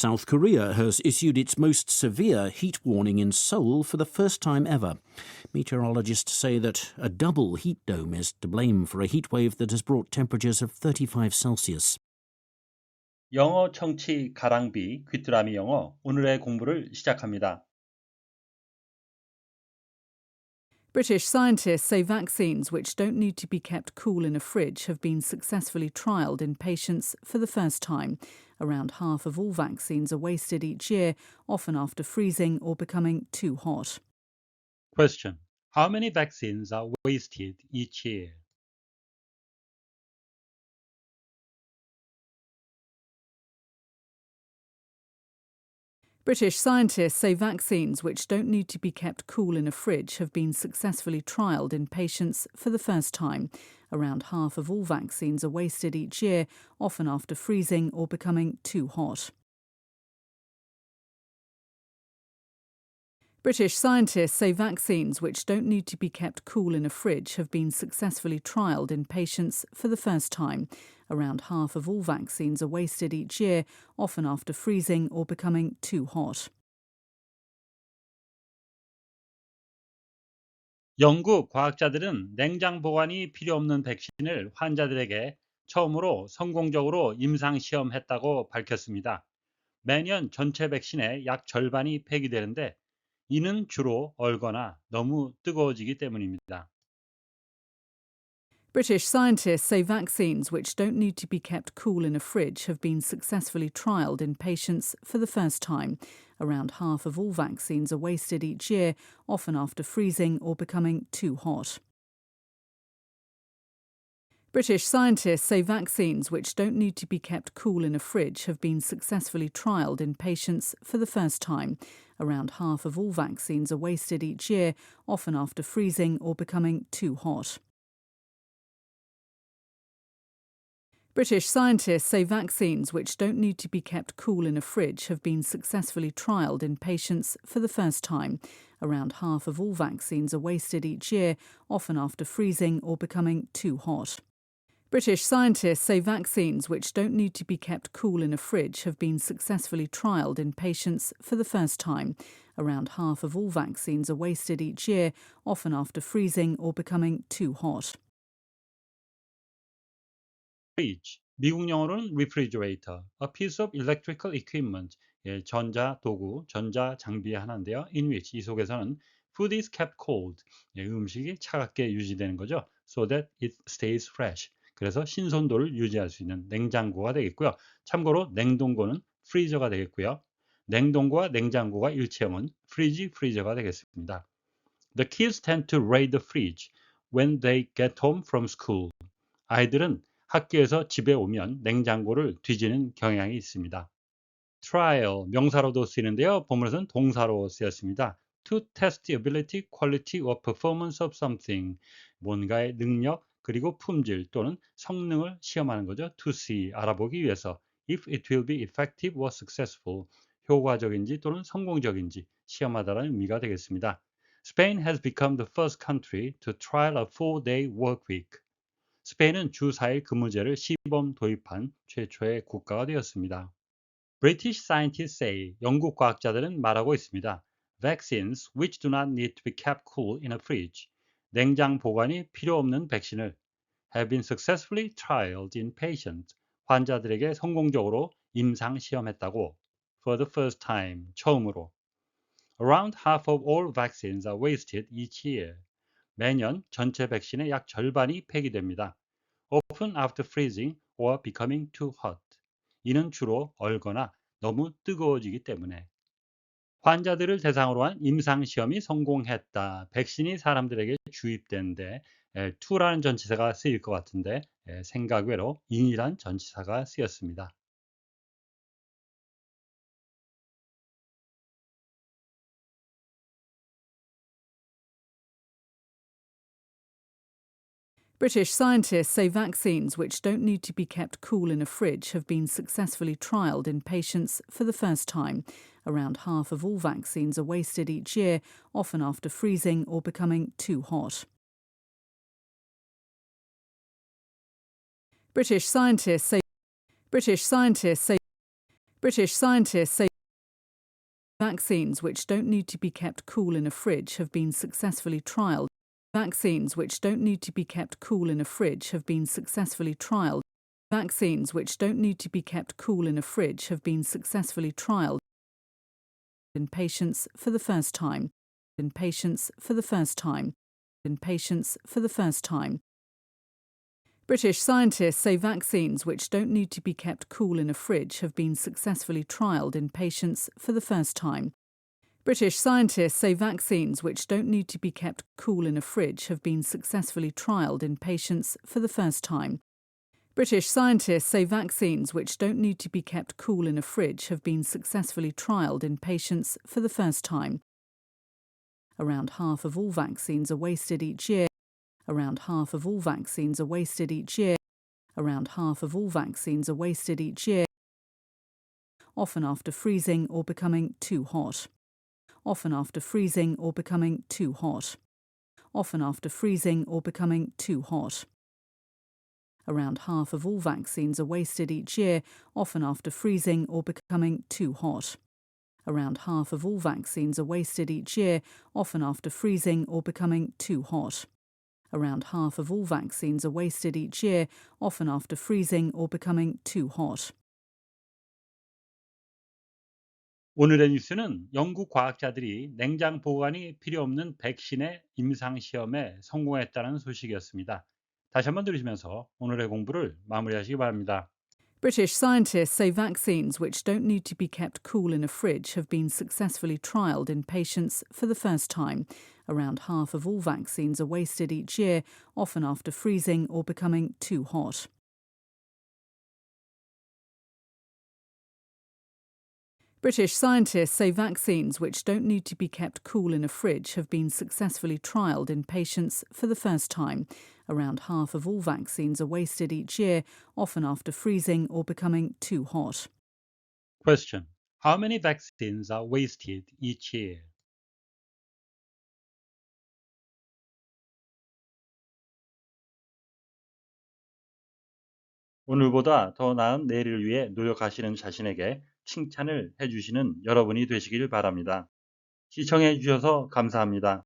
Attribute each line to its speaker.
Speaker 1: South Korea has issued its most severe heat warning in Seoul for the first time ever. Meteorologists say that a double heat dome is to blame for a heat wave that has brought temperatures of 35 Celsius.
Speaker 2: 영어 청취 가랑비 귀뚜라미 영어 오늘의 공부를 시작합니다.
Speaker 3: British scientists say vaccines which don't need to be kept cool in a fridge have been successfully trialled in patients for the first time. Around half of all vaccines are wasted each year, often after freezing or becoming too hot.
Speaker 2: Question. How many vaccines are wasted each year?
Speaker 3: British scientists say vaccines which don't need to be kept cool in a fridge have been successfully trialled in patients for the first time. Around half of all vaccines are wasted each year, often after freezing or becoming too hot. British scientists say vaccines which don't need to be kept cool in a fridge have been successfully trialled in patients for the first time. Around half of all vaccines are wasted each year, often after freezing or becoming too hot.
Speaker 2: 영국 과학자들은 냉장 보관이 필요 없는 백신을 환자들에게 처음으로 성공적으로 임상 시험했다고 밝혔습니다. 매년 전체 백신의 약 절반이 폐기되는데 이는 주로 얼거나 너무 뜨거워지기 때문입니다.
Speaker 3: British scientists say vaccines which don't need to be kept cool in a fridge have been successfully trialled in patients for the first time. Around half of all vaccines are wasted each year, often after freezing or becoming too hot. British scientists say vaccines which don't need to be kept cool in a fridge have been successfully trialled in patients for the first time. Around half of all vaccines are wasted each year, often after freezing or becoming too hot. British scientists say vaccines which don't need to be kept cool in a fridge have been successfully trialled in patients for the first time. Around half of all vaccines are wasted each year, often after freezing or becoming too hot. British scientists say vaccines which don't need to be kept cool in a fridge have been successfully trialled in patients for the first time. Around half of all vaccines are wasted each year, often after freezing or becoming too hot.
Speaker 2: Fridge, 미국 영어로는 refrigerator, a piece of electrical equipment, 전자 도구, 전자 장비의 하나인데요. In which, 이 속에서는 food is kept cold, 음식이 차갑게 유지되는 거죠. So that it stays fresh. 그래서 신선도를 유지할 수 있는 냉장고가 되겠고요. 참고로 냉동고는 freezer가 되겠고요. 냉동고와 냉장고가 일체형은 fridge, freezer가 되겠습니다. The kids tend to raid the fridge when they get home from school. 아이들은 학교에서 집에 오면 냉장고를 뒤지는 경향이 있습니다. trial, 명사로도 쓰이는데요. 본문에서는 동사로 쓰였습니다. to test the ability, quality or performance of something. 뭔가의 능력, 그리고 품질 또는 성능을 시험하는 거죠. to see, 알아보기 위해서. if it will be effective or successful. 효과적인지 또는 성공적인지 시험하다라는 의미가 되겠습니다. Spain has become the first country to trial a 4-day work week. 스페인은 주 4일 근무제를 시범 도입한 최초의 국가가 되었습니다. British scientists say, 영국 과학자들은 말하고 있습니다. Vaccines which do not need to be kept cool in a fridge, 냉장 보관이 필요 없는 백신을 have been successfully trialed in patients, 환자들에게 성공적으로 임상 시험했다고 for the first time, 처음으로. Around half of all vaccines are wasted each year. 매년 전체 백신의 약 절반이 폐기됩니다. Often after freezing or becoming too hot. 이는 주로 얼거나 너무 뜨거워지기 때문에. 환자들을 대상으로 한 임상시험이 성공했다. 백신이 사람들에게 주입되는데 to라는 전치사가 쓰일 것 같은데 생각 외로 in이란 전치사가 쓰였습니다.
Speaker 3: British scientists say vaccines which don't need to be kept cool in a fridge have been successfully trialled in patients for the first time. Around half of all vaccines are wasted each year, often after freezing or becoming too hot. British scientists say British scientists say vaccines which don't need to be kept cool in a fridge have been successfully trialled. Vaccines which don't need to be kept cool in a fridge have been successfully trialled. Vaccines which don't need to be kept cool in a fridge have been successfully trialled in patients for the first time. In patients for the first time. In patients for the first time. British scientists say vaccines which don't need to be kept cool in a fridge have been successfully trialled in patients for the first time. British scientists say vaccines which don't need to be kept cool in a fridge have been successfully trialled in patients for the first time. British scientists say vaccines which don't need to be kept cool in a fridge have been successfully trialled in patients for the first time. Around half of all vaccines are wasted each year. Around half of all vaccines are wasted each year. Around half of all vaccines are wasted each year. Often after freezing or becoming too hot. Often after freezing or becoming too hot. Often after freezing or becoming too hot. Around half of all vaccines are wasted each year, often after freezing or becoming too hot. Around half of all vaccines are wasted each year, often after freezing or becoming too hot. Around half of all vaccines are wasted each year, often after freezing or becoming too hot.
Speaker 2: 오늘의 뉴스는 영국 과학자들이 냉장 보관이 필요 없는 백신의 임상 시험에 성공했다는 소식이었습니다. 다시 한번 들으시면서 오늘의 공부를 마무리하시기 바랍니다.
Speaker 3: British scientists say vaccines which don't need to be kept cool in a fridge have been successfully trialled in patients for the first time. Around half of all vaccines are wasted each year, often after freezing or becoming too hot. British scientists say vaccines which don't need to be kept cool in a fridge have been successfully trialled in patients for the first time. Around half of all vaccines are wasted each year, often after freezing or becoming too hot.
Speaker 2: Question. How many vaccines are wasted each year? 오늘보다 더 나은 내일을 위해 노력하시는 자신에게 칭찬을 해주시는 여러분이 되시길 바랍니다. 시청해 주셔서 감사합니다.